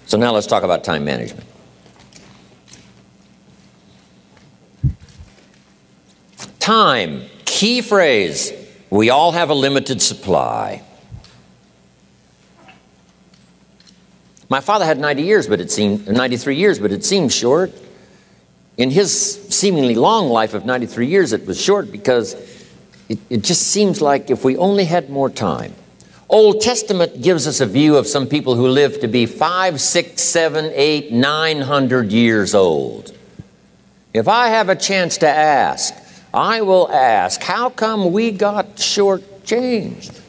So now let's talk about time management. Time, key phrase. We all have a limited supply. My father had 93 years, but it seemed short. In his seemingly long life of 93 years, it was short because it just seems like if we only had more time. Old Testament gives us a view of some people who lived to be 500, 600, 700, 800, 900 years old. If I have a chance to ask, I will ask, how come we got shortchanged?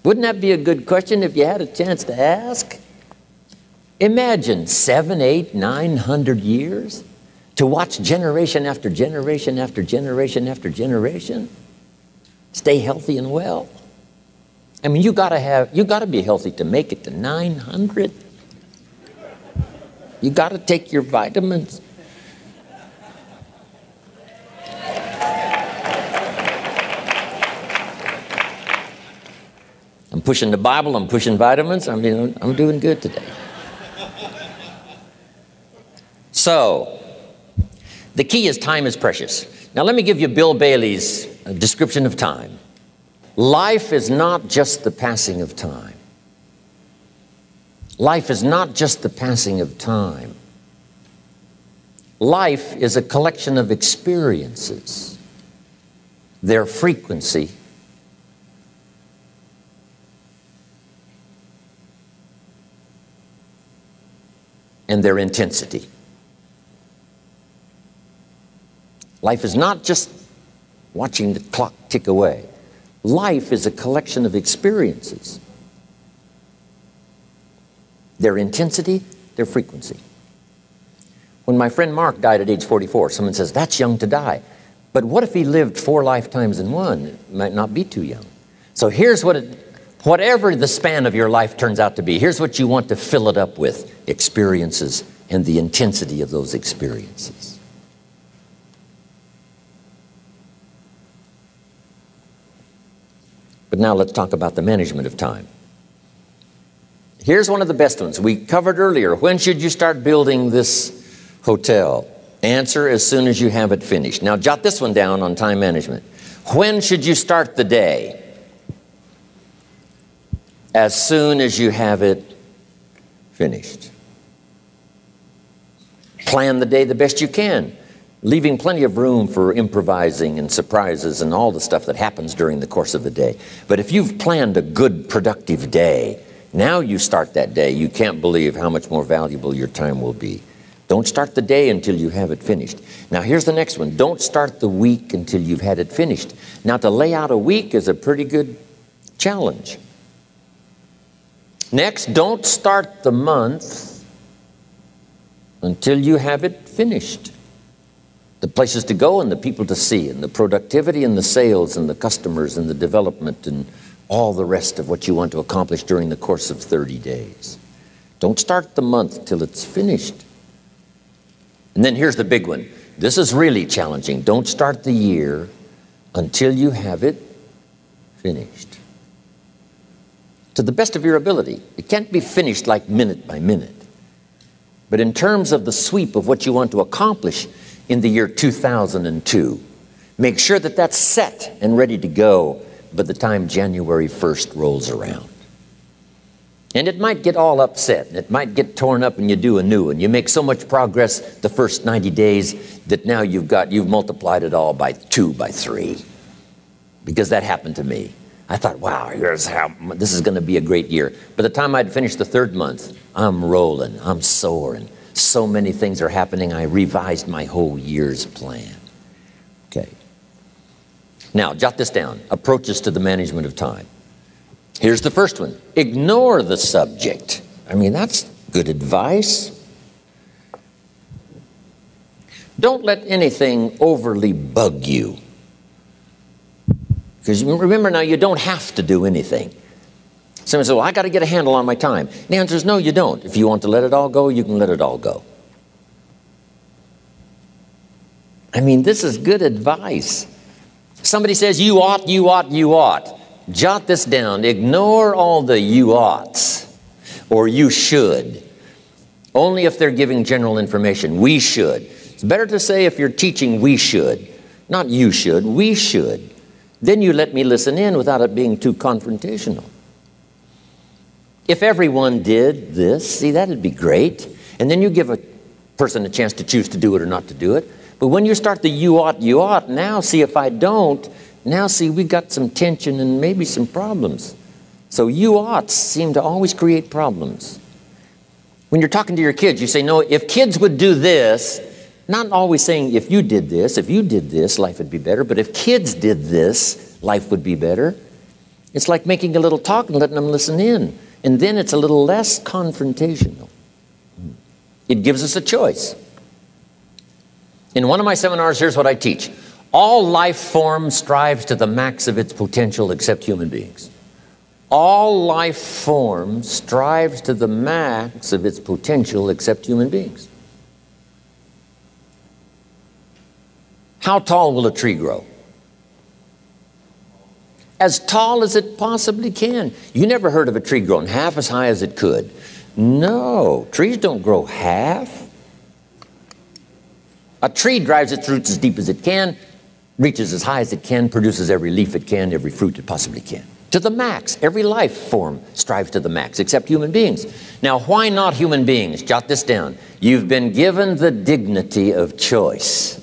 Wouldn't that be a good question if you had a chance to ask? Imagine 700, 800, 900 years to watch generation after generation after generation after generation stay healthy and well. I mean, you gotta be healthy to make it to 900. You gotta take your vitamins. I'm pushing the Bible, I'm pushing vitamins, I'm doing good today. So, the key is time is precious. Now let me give you Bill Bailey's description of time. Life is not just the passing of time. Life is not just the passing of time. Life is a collection of experiences, their frequency, and their intensity. Life is not just watching the clock tick away. Life is a collection of experiences, their intensity, their frequency. When my friend Mark died at age 44, someone says, that's young to die. But what if he lived 4 lifetimes in one? It might not be too young. So here's whatever the span of your life turns out to be, here's what you want to fill it up with: experiences and the intensity of those experiences. But now let's talk about the management of time. Here's one of the best ones. We covered earlier, when should you start building this hotel? Answer, as soon as you have it finished. Now jot this one down on time management. When should you start the day? As soon as you have it finished. Plan the day the best you can, leaving plenty of room for improvising and surprises and all the stuff that happens during the course of the day. But if you've planned a good, productive day, now you start that day, you can't believe how much more valuable your time will be. Don't start the day until you have it finished. Now here's the next one. Don't start the week until you've had it finished. Now to lay out a week is a pretty good challenge. Next, don't start the month until you have it finished. The places to go and the people to see and the productivity and the sales and the customers and the development and all the rest of what you want to accomplish during the course of 30 days. Don't start the month till it's finished. And then here's the big one. This is really challenging. Don't start the year until you have it finished. To the best of your ability. It can't be finished like minute by minute. But in terms of the sweep of what you want to accomplish in the year 2002, make sure that that's set and ready to go by the time January 1st rolls around. And it might get all upset. It might get torn up and you do a new one. You make so much progress the first 90 days that now you've multiplied it all by 2, by 3. Because that happened to me. I thought, wow, here's how this is going to be a great year. By the time I'd finished the 3rd month, I'm rolling, I'm soaring. So many things are happening, I revised my whole year's plan. Okay. Now, jot this down. Approaches to the management of time. Here's the first one. Ignore the subject. I mean, that's good advice. Don't let anything overly bug you. Because remember now, you don't have to do anything. Someone says, well, I got to get a handle on my time. The answer is no, you don't. If you want to let it all go, you can let it all go. I mean, this is good advice. Somebody says, you ought, you ought, you ought. Jot this down. Ignore all the you oughts or you should. Only if they're giving general information. We should. It's better to say if you're teaching, we should. Not you should, we should. Then you let me listen in without it being too confrontational. If everyone did this, see, that'd be great. And then you give a person a chance to choose to do it or not to do it. But when you start the you ought, now see if I don't, now see we got some tension and maybe some problems. So you oughts seem to always create problems. When you're talking to your kids, you say, no, if kids would do this, not always saying if you did this, life would be better. But if kids did this, life would be better. It's like making a little talk and letting them listen in. And then it's a little less confrontational. It gives us a choice. In one of my seminars, here's what I teach. All life form strives to the max of its potential except human beings. All life form strives to the max of its potential except human beings. How tall will a tree grow? As tall as it possibly can. You never heard of a tree growing half as high as it could. No, trees don't grow half. A tree drives its roots as deep as it can, reaches as high as it can, produces every leaf it can, every fruit it possibly can. To the max. Every life form strives to the max, except human beings. Now, why not human beings? Jot this down. You've been given the dignity of choice.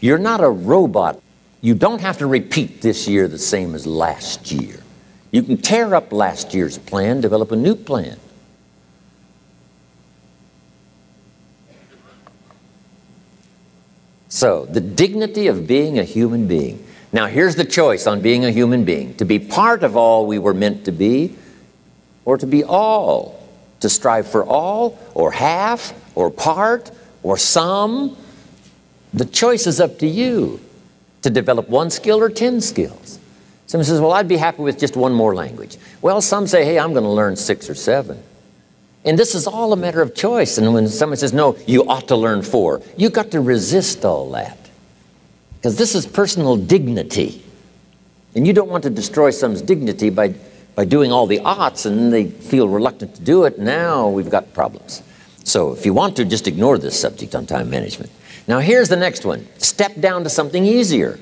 You're not a robot. You don't have to repeat this year the same as last year. You can tear up last year's plan, develop a new plan. So, the dignity of being a human being. Now, here's the choice on being a human being. To be part of all we were meant to be, or to be all. To strive for all, or half, or part, or some. The choice is up to you. To develop one skill or 10 skills. Someone says, well, I'd be happy with just one more language. Well, some say, hey, I'm going to learn 6 or 7. And this is all a matter of choice. And when someone says, no, you ought to learn 4, you've got to resist all that. Because this is personal dignity. And you don't want to destroy someone's dignity by doing all the oughts and then they feel reluctant to do it. Now we've got problems. So if you want to, just ignore this subject on time management. Now here's the next one. Step down to something easier.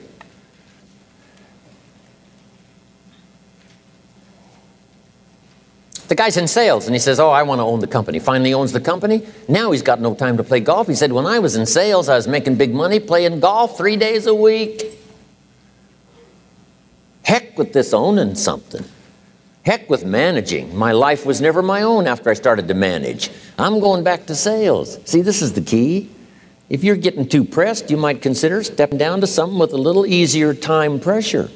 The guy's in sales and he says, oh, I want to own the company. Finally owns the company. Now he's got no time to play golf. He said, when I was in sales, I was making big money playing golf 3 days a week. Heck with this owning something. Heck with managing. My life was never my own after I started to manage. I'm going back to sales. See, this is the key. If you're getting too pressed, you might consider stepping down to something with a little easier time pressure.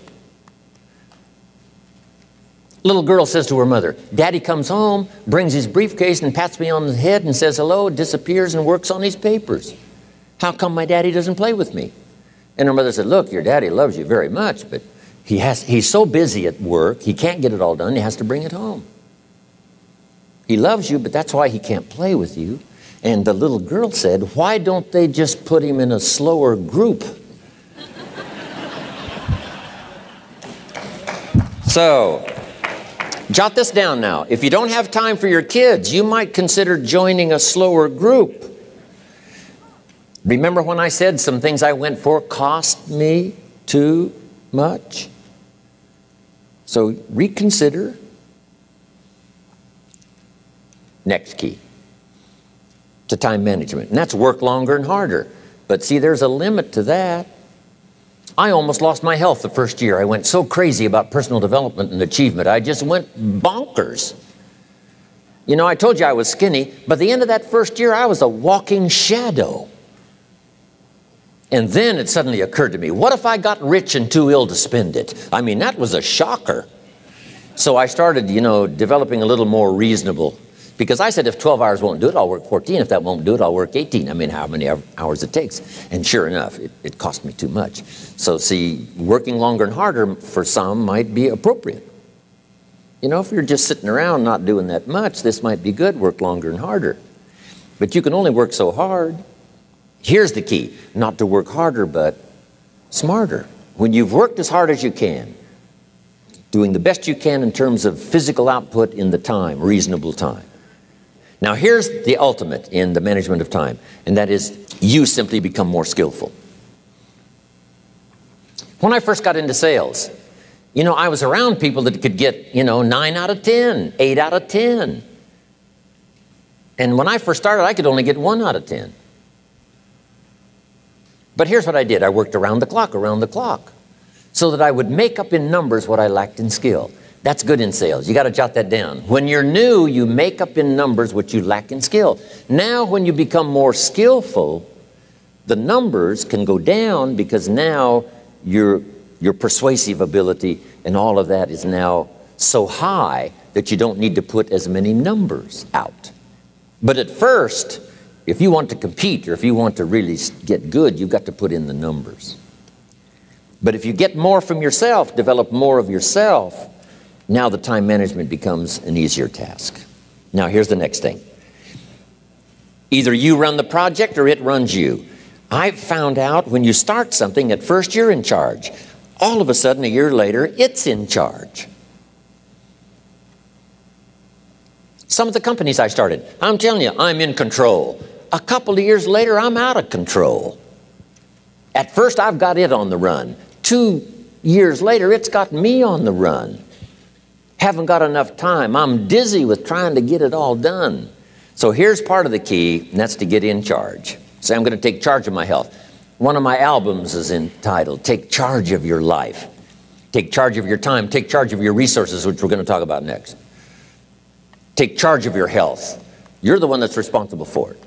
Little girl says to her mother, Daddy comes home, brings his briefcase and pats me on the head and says hello, disappears and works on his papers. How come my daddy doesn't play with me? And her mother said, look, your daddy loves you very much, but he's so busy at work, he can't get it all done, he has to bring it home. He loves you, but that's why he can't play with you. And the little girl said, why don't they just put him in a slower group? So, jot this down now. If you don't have time for your kids, you might consider joining a slower group. Remember when I said some things I went for cost me too much? So reconsider. Next key to time management. And that's work longer and harder. But see, there's a limit to that. I almost lost my health the first year. I went so crazy about personal development and achievement. I just went bonkers. You know, I told you I was skinny, but at the end of that first year, I was a walking shadow. And then it suddenly occurred to me, what if I got rich and too ill to spend it? I mean, that was a shocker. So I started, you know, developing a little more reasonable. Because I said, if 12 hours won't do it, I'll work 14. If that won't do it, I'll work 18. I mean, how many hours it takes. And sure enough, it cost me too much. So see, working longer and harder for some might be appropriate. You know, if you're just sitting around not doing that much, this might be good, work longer and harder. But you can only work so hard. Here's the key, not to work harder, but smarter. when you've worked as hard as you can, doing the best you can in terms of physical output in the time, reasonable time. Now here's the ultimate in the management of time, and that is you simply become more skillful. When I first got into sales, you know, I was around people that could get, you know, 9 out of 10, 8 out of 10. And when I first started, I could only get 1 out of 10. But here's what I did. I worked around the clock, so that I would make up in numbers what I lacked in skill. That's good in sales. You got to jot that down. When you're new, you make up in numbers what you lack in skill. Now, when you become more skillful, the numbers can go down because now your persuasive ability and all of that is now so high that you don't need to put as many numbers out. But at first, if you want to compete or if you want to really get good, you've got to put in the numbers. But if you get more from yourself, develop more of yourself, now the time management becomes an easier task. Now here's the next thing. Either you run the project or it runs you. I've found out when you start something, at first you're in charge. All of a sudden, a year later, it's in charge. Some of the companies I started, I'm telling you, I'm in control. A couple of years later, I'm out of control. At first, I've got it on the run. 2 years later, it's got me on the run. Haven't got enough time. I'm dizzy with trying to get it all done. So here's part of the key, and that's to get in charge. Say, I'm going to take charge of my health. One of my albums is entitled, Take Charge of Your Life. Take charge of your time. Take charge of your resources, which we're going to talk about next. Take charge of your health. You're the one that's responsible for it.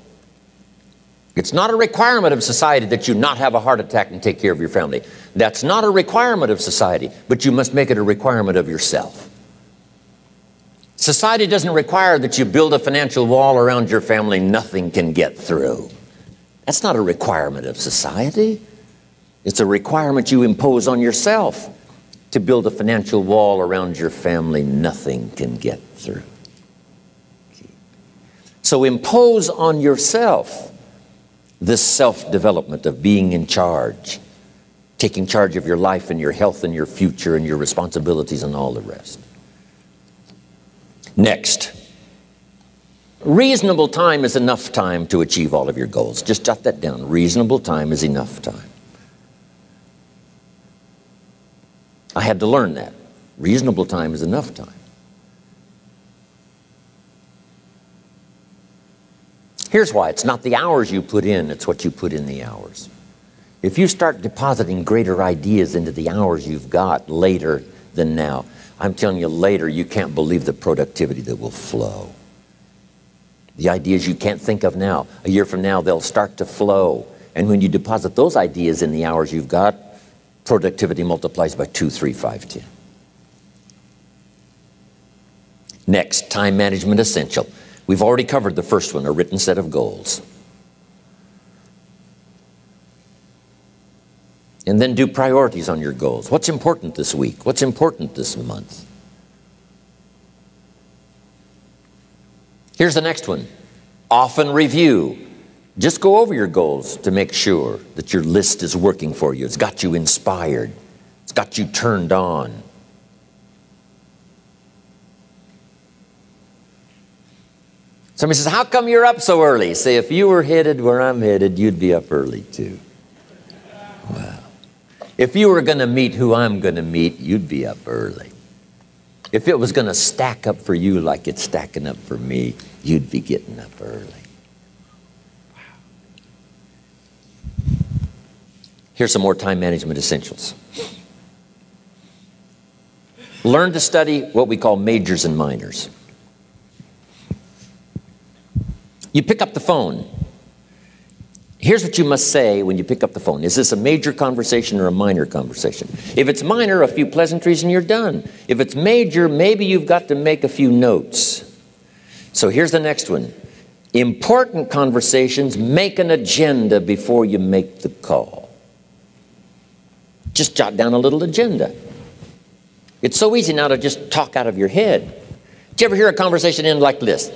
It's not a requirement of society that you not have a heart attack and take care of your family. That's not a requirement of society, but you must make it a requirement of yourself. Society doesn't require that you build a financial wall around your family nothing can get through. That's not a requirement of society. It's a requirement you impose on yourself to build a financial wall around your family nothing can get through. So impose on yourself this self-development of being in charge, taking charge of your life and your health and your future and your responsibilities and all the rest. Next, reasonable time is enough time to achieve all of your goals. Just jot that down. Reasonable time is enough time. I had to learn that. Reasonable time is enough time. Here's why. It's not the hours you put in, it's what you put in the hours. If you start depositing greater ideas into the hours you've got later than now, I'm telling you later, you can't believe the productivity that will flow. The ideas you can't think of now, a year from now, they'll start to flow. And when you deposit those ideas in the hours you've got, productivity multiplies by 2, 3, 5, 10. Next, time management essential. We've already covered the first one, a written set of goals. And then do priorities on your goals. What's important this week? What's important this month? Here's the next one. Often review. Just go over your goals to make sure that your list is working for you. It's got you inspired. It's got you turned on. Somebody says, how come you're up so early? Say, if you were headed where I'm headed, you'd be up early too. Wow. If you were going to meet who I'm going to meet, you'd be up early. If it was going to stack up for you like it's stacking up for me, you'd be getting up early. Wow. Here's some more time management essentials. Learn to study what we call majors and minors. You pick up the phone. Here's what you must say when you pick up the phone. Is this a major conversation or a minor conversation? If it's minor, a few pleasantries and you're done. If it's major, maybe you've got to make a few notes. So here's the next one. Important conversations, make an agenda before you make the call. Just jot down a little agenda. It's so easy now to just talk out of your head. Did you ever hear a conversation end like this?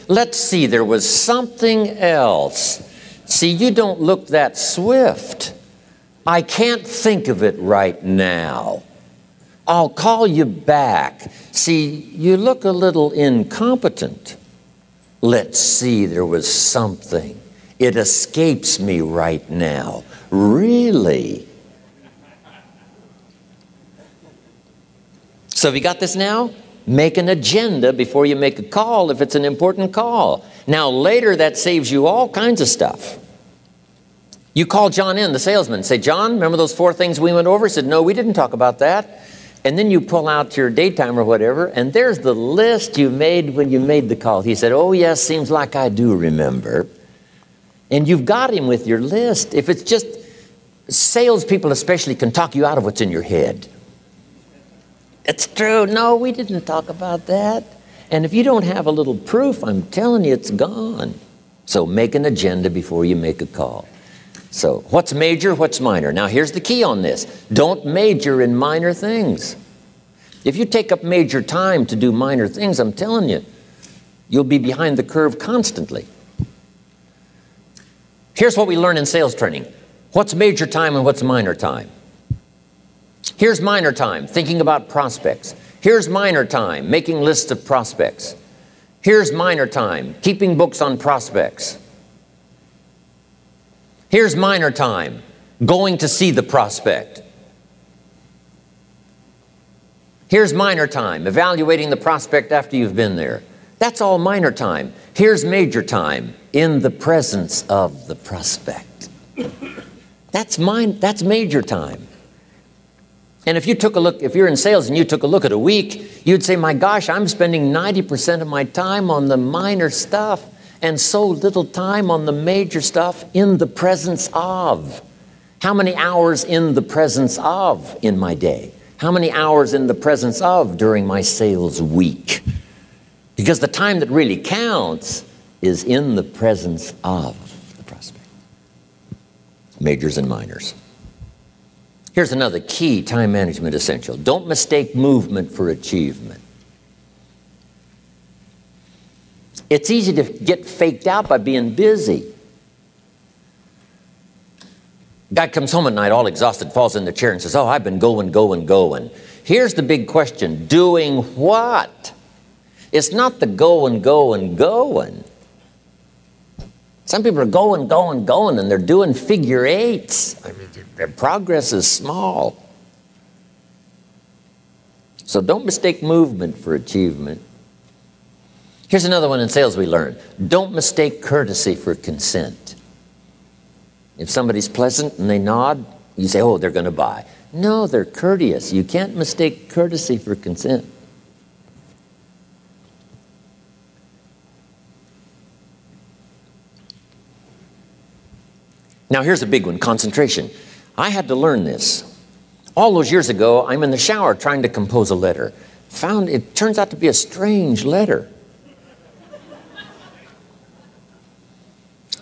Let's see, there was something else. See, you don't look that swift. I can't think of it right now. I'll call you back. See, you look a little incompetent. Let's see, there was something. It escapes me right now. Really? So have you got this now? Make an agenda before you make a call if it's an important call. Now later that saves you all kinds of stuff. You call John in, the salesman, say, John, remember those 4 things we went over? He said, no, we didn't talk about that. And then you pull out your daytime or whatever, and there's the list you made when you made the call. He said, oh yes, seems like I do remember. And you've got him with your list. If it's just, salespeople especially can talk you out of what's in your head. It's true. No, we didn't talk about that. And if you don't have a little proof, I'm telling you, it's gone. So make an agenda before you make a call. So what's major, what's minor? Now here's the key on this. Don't major in minor things. If you take up major time to do minor things, I'm telling you, you'll be behind the curve constantly. Here's what we learn in sales training. What's major time and what's minor time? Here's minor time, thinking about prospects. Here's minor time, making lists of prospects. Here's minor time, keeping books on prospects. Here's minor time, going to see the prospect. Here's minor time, evaluating the prospect after you've been there. That's all minor time. Here's major time, in the presence of the prospect. That's major time. And if you took a look, if you're in sales and you took a look at a week, you'd say, my gosh, I'm spending 90% of my time on the minor stuff and so little time on the major stuff in the presence of. How many hours in the presence of in my day? How many hours in the presence of during my sales week? Because the time that really counts is in the presence of the prospect. Majors and minors. Here's another key time management essential. Don't mistake movement for achievement. It's easy to get faked out by being busy. Guy comes home at night all exhausted, falls in the chair and says, oh, I've been going. Here's the big question. Doing what? It's not the going. Some people are going, and they're doing figure eights. I mean, their progress is small. So don't mistake movement for achievement. Here's another one in sales we learned. Don't mistake courtesy for consent. If somebody's pleasant and they nod, you say, oh, they're going to buy. No, they're courteous. You can't mistake courtesy for consent. Now here's a big one, concentration. I had to learn this. All those years ago, I'm in the shower trying to compose a letter. Found it turns out to be a strange letter.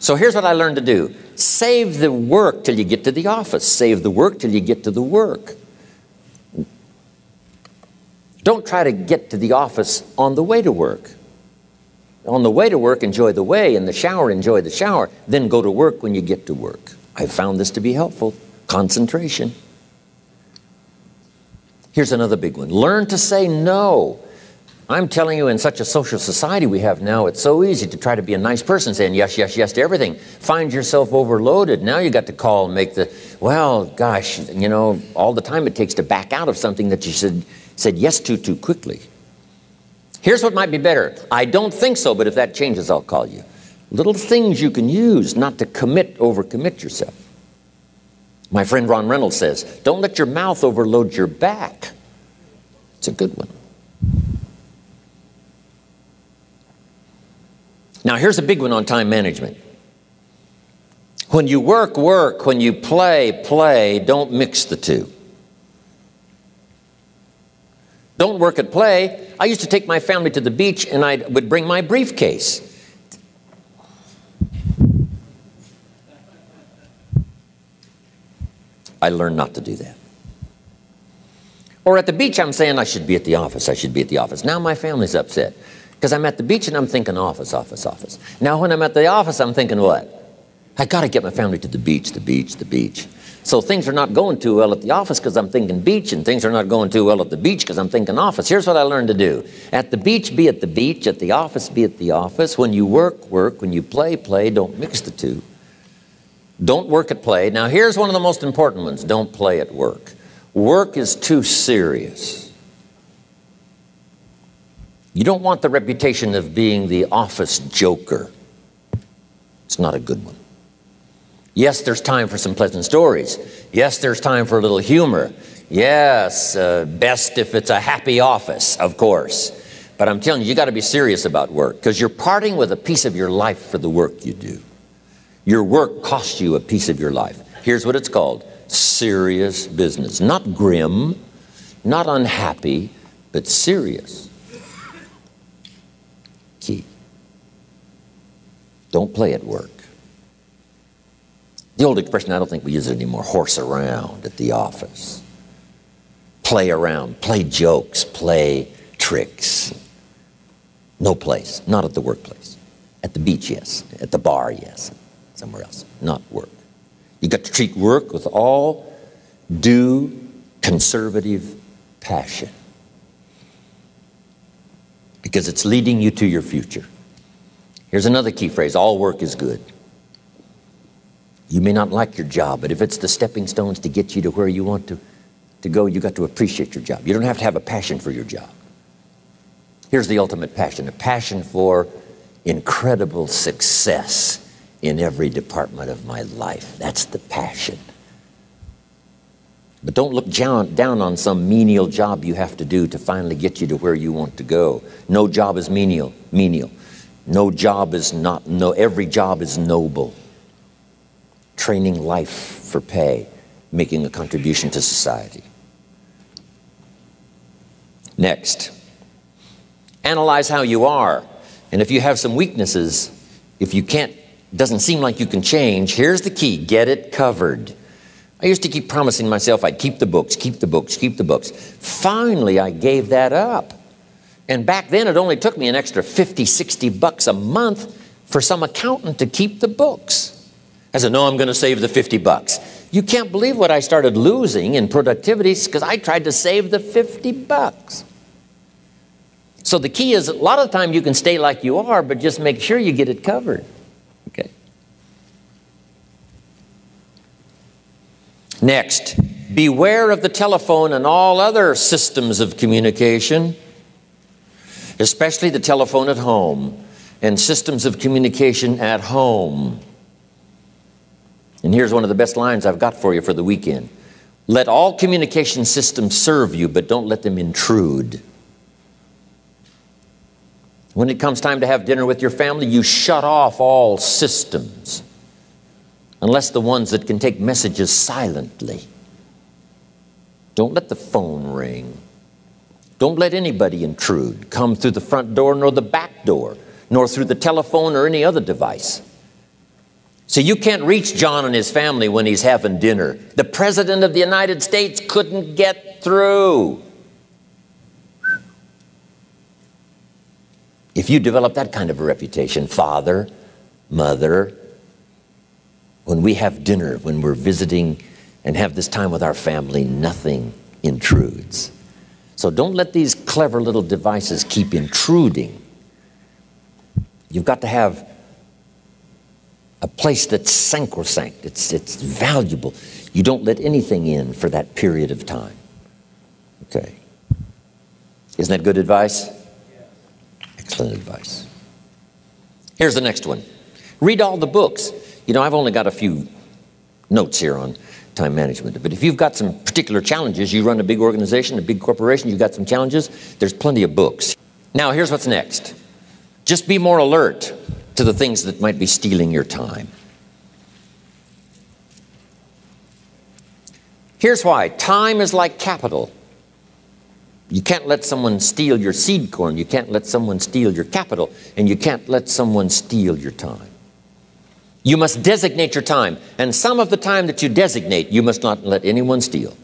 So here's what I learned to do. Save the work till you get to the office. Save the work till you get to the work. Don't try to get to the office on the way to work. On the way to work, enjoy the way. In the shower, enjoy the shower. Then go to work when you get to work. I found this to be helpful. Concentration. Here's another big one. Learn to say no. I'm telling you, in such a social society we have now, it's so easy to try to be a nice person saying yes, yes, yes to everything. Find yourself overloaded. Now you got to call and make the, well, gosh, you know, all the time it takes to back out of something that you said yes to too quickly. Here's what might be better. I don't think so, but if that changes, I'll call you. Little things you can use not to overcommit yourself. My friend Ron Reynolds says, don't let your mouth overload your back. It's a good one. Now here's a big one on time management. When you work, work. When you play, play. Don't mix the two. Don't work at play. I used to take my family to the beach and I would bring my briefcase. I learned not to do that. Or at the beach, I'm saying I should be at the office. I should be at the office. Now my family's upset because I'm at the beach and I'm thinking office, office, office. Now when I'm at the office, I'm thinking what? I got to get my family to the beach, the beach, the beach. So things are not going too well at the office because I'm thinking beach, and things are not going too well at the beach because I'm thinking office. Here's what I learned to do. At the beach, be at the beach. At the office, be at the office. When you work, work. When you play, play. Don't mix the two. Don't work at play. Now, here's one of the most important ones. Don't play at work. Work is too serious. You don't want the reputation of being the office joker. It's not a good one. Yes, there's time for some pleasant stories. Yes, there's time for a little humor. Yes, best if it's a happy office, of course. But I'm telling you, you got to be serious about work, because you're parting with a piece of your life for the work you do. Your work costs you a piece of your life. Here's what it's called: serious business. Not grim, not unhappy, but serious. Key. Don't play at work. The old expression, I don't think we use it anymore, horse around at the office. Play around, play jokes, play tricks. No place, not at the workplace. At the beach, yes. At the bar, yes. Somewhere else, not work. You got to treat work with all due conservative passion, because it's leading you to your future. Here's another key phrase: all work is good. You may not like your job, but if it's the stepping stones to get you to where you want to go, you got to appreciate your job. You don't have to have a passion for your job. Here's the ultimate passion: a passion for incredible success in every department of my life. That's the passion. But don't look down on some menial job you have to do to finally get you to where you want to go. No job is menial. No job is not, every job is noble. Training life for pay, making a contribution to society. Next, analyze how you are. And if you have some weaknesses, if you can't, doesn't seem like you can change, here's the key: get it covered. I used to keep promising myself I'd keep the books, keep the books, keep the books. Finally, I gave that up. And back then, it only took me an extra $50, $60 a month for some accountant to keep the books. I said, no, I'm going to save the $50. You can't believe what I started losing in productivity because I tried to save the $50. So the key is, a lot of the time you can stay like you are, but just make sure you get it covered. Okay. Next, beware of the telephone and all other systems of communication, especially the telephone at home and systems of communication at home. And here's one of the best lines I've got for you for the weekend: let all communication systems serve you, but don't let them intrude. When it comes time to have dinner with your family, you shut off all systems, unless the ones that can take messages silently. Don't let the phone ring. Don't let anybody intrude, come through the front door nor the back door, nor through the telephone or any other device. So you can't reach John and his family when he's having dinner. The President of the United States couldn't get through. If you develop that kind of a reputation, father, mother, when we have dinner, when we're visiting and have this time with our family, nothing intrudes. So don't let these clever little devices keep intruding. You've got to have a place that's sacrosanct. It's valuable. You don't let anything in for that period of time. Okay. Isn't that good advice? Excellent advice. Here's the next one. Read all the books. You know, I've only got a few notes here on time management, but if you've got some particular challenges, you run a big organization, a big corporation, you've got some challenges, there's plenty of books. Now, here's what's next. Just be more alert to the things that might be stealing your time. Here's why. Time is like capital. You can't let someone steal your seed corn. You can't let someone steal your capital. And you can't let someone steal your time. You must designate your time. And some of the time that you designate, you must not let anyone steal.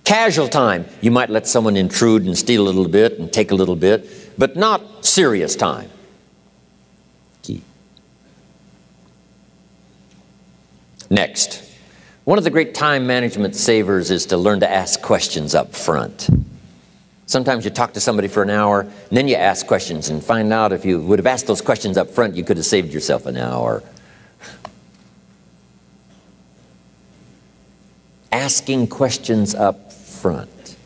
Casual time, you might let someone intrude and steal a little bit and take a little bit, but not serious time. Key. Next, One of the great time management savers is to learn to ask questions up front. Sometimes you talk to somebody for an hour, and then you ask questions and find out if you would have asked those questions up front, you could have saved yourself an hour. Asking questions up front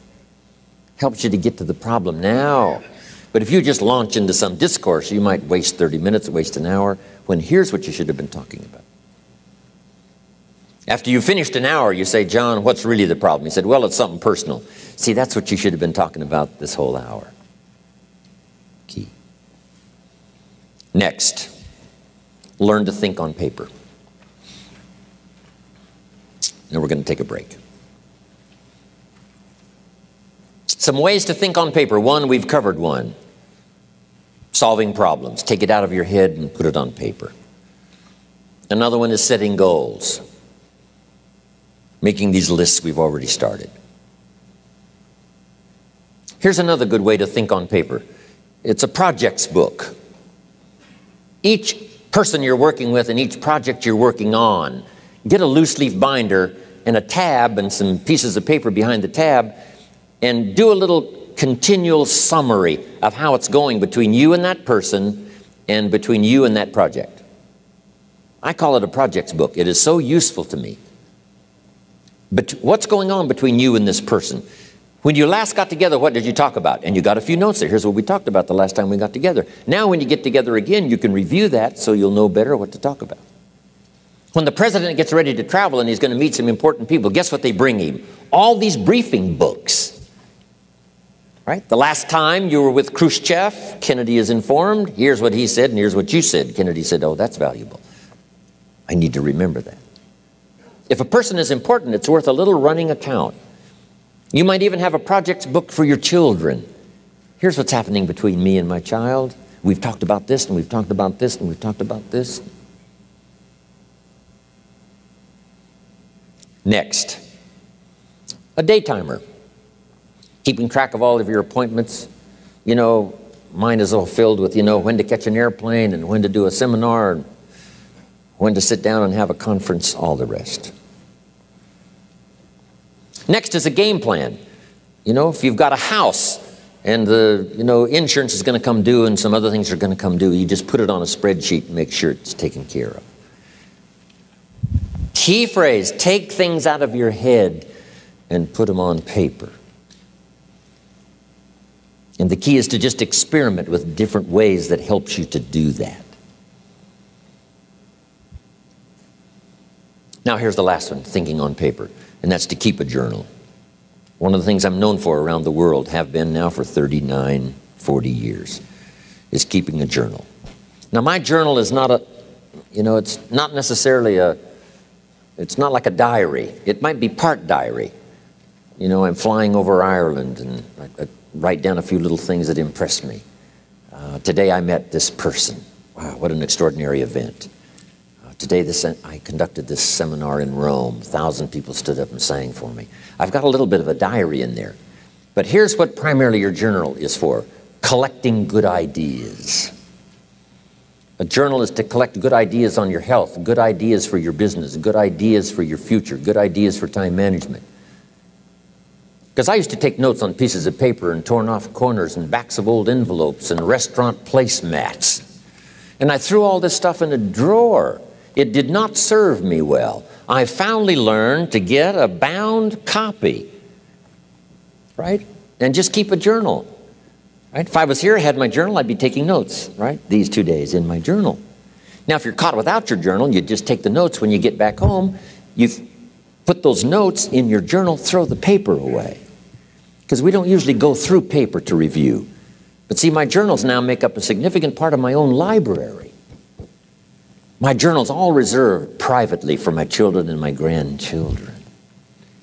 helps you to get to the problem now. But if you just launch into some discourse, you might waste 30 minutes, waste an hour, when here's what you should have been talking about. After you finished an hour, you say, John, what's really the problem? He said, well, it's something personal. See, that's what you should have been talking about this whole hour. Key. Next, learn to think on paper. Now we're going to take a break. Some ways to think on paper. One, we've covered one. Solving problems. Take it out of your head and put it on paper. Another one is setting goals. Making these lists we've already started. Here's another good way to think on paper. It's a projects book. Each person you're working with and each project you're working on, get a loose leaf binder and a tab and some pieces of paper behind the tab and do a little continual summary of how it's going between you and that person and between you and that project. I call it a projects book. It is so useful to me. But what's going on between you and this person? When you last got together, what did you talk about? And you got a few notes there. Here's what we talked about the last time we got together. Now when you get together again, you can review that so you'll know better what to talk about. When the president gets ready to travel and he's going to meet some important people, guess what they bring him? All these briefing books. Right? The last time you were with Khrushchev, Kennedy is informed. Here's what he said and here's what you said. Kennedy said, oh, that's valuable. I need to remember that. If a person is important, it's worth a little running account. You might even have a projects book for your children. Here's what's happening between me and my child. We've talked about this, and we've talked about this, and we've talked about this. Next, a day timer. Keeping track of all of your appointments. You know, mine is all filled with, when to catch an airplane and when to do a seminar, and when to sit down and have a conference, all the rest. Next is a game plan. If you've got a house and the insurance is going to come due and some other things are going to come due, you just put it on a spreadsheet and make sure it's taken care of. Key phrase, take things out of your head and put them on paper. And the key is to just experiment with different ways that helps you to do that. Now here's the last one, thinking on paper, and that's to keep a journal. One of the things I'm known for around the world, have been now for 39, 40 years, is keeping a journal. Now my journal is not it's not necessarily it's not like a diary. It might be part diary. I'm flying over Ireland and I write down a few little things that impress me. Today I met this person. Wow, what an extraordinary event. Today I conducted this seminar in Rome. 1,000 people stood up and sang for me. I've got a little bit of a diary in there. But here's what primarily your journal is for. Collecting good ideas. A journal is to collect good ideas on your health, good ideas for your business, good ideas for your future, good ideas for time management. Because I used to take notes on pieces of paper and torn off corners and backs of old envelopes and restaurant placemats. And I threw all this stuff in a drawer. It did not serve me well. I finally learned to get a bound copy, right? And just keep a journal, right? If I was here, I had my journal, I'd be taking notes, right? These 2 days in my journal. Now, if you're caught without your journal, you just take the notes when you get back home. You put those notes in your journal, throw the paper away. Because we don't usually go through paper to review. But see, my journals now make up a significant part of my own library. My journal's all reserved privately for my children and my grandchildren.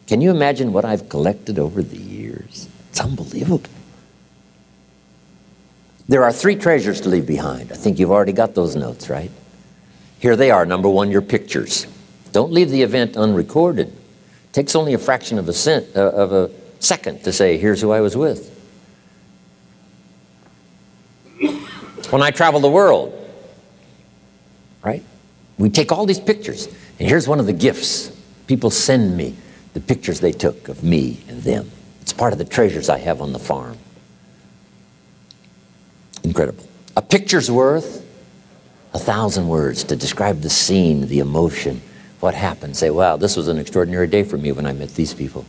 Can you imagine what I've collected over the years? It's unbelievable. There are 3 treasures to leave behind. I think you've already got those notes, right? Here they are. Number 1, your pictures. Don't leave the event unrecorded. It takes only a fraction of a second to say, here's who I was with. When I travel the world, right? We take all these pictures, and here's one of the gifts People send me the pictures they took of me and them. It's part of the treasures I have on the farm. Incredible. A picture's worth 1,000 words to describe the scene, the emotion, what happened. Say, wow, this was an extraordinary day for me when I met these people.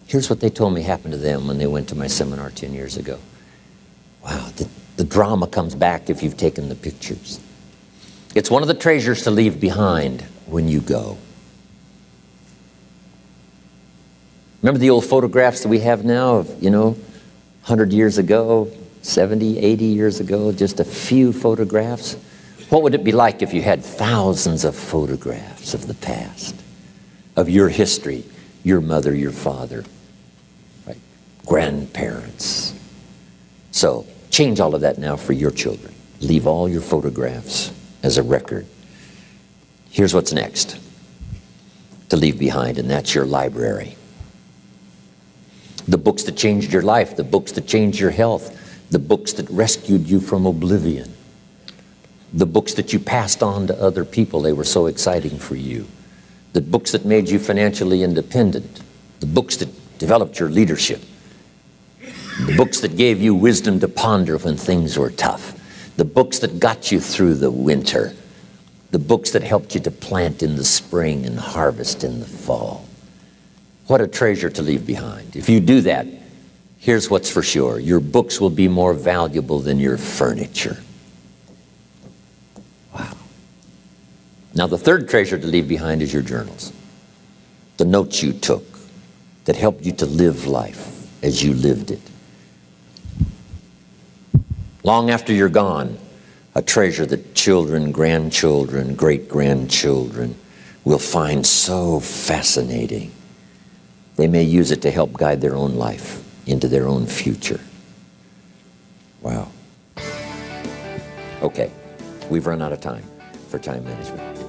Here's what they told me happened to them when they went to my seminar 10 years ago. Wow, the drama comes back if you've taken the pictures. It's one of the treasures to leave behind when you go. Remember the old photographs that we have now of, 100 years ago, 70, 80 years ago, just a few photographs? What would it be like if you had thousands of photographs of the past, of your history, your mother, your father, right? Grandparents? So change all of that now for your children. Leave all your photographs as a record. Here's what's next to leave behind, and that's your library. The books that changed your life, the books that changed your health, the books that rescued you from oblivion, the books that you passed on to other people, they were so exciting for you, the books that made you financially independent, the books that developed your leadership, the books that gave you wisdom to ponder when things were tough, the books that got you through the winter, the books that helped you to plant in the spring and harvest in the fall. What a treasure to leave behind. If you do that, here's what's for sure. Your books will be more valuable than your furniture. Wow. Now, the third treasure to leave behind is your journals. The notes you took that helped you to live life as you lived it. Long after you're gone, a treasure that children, grandchildren, great-grandchildren will find so fascinating. They may use it to help guide their own life into their own future. Wow. Okay, we've run out of time for time management.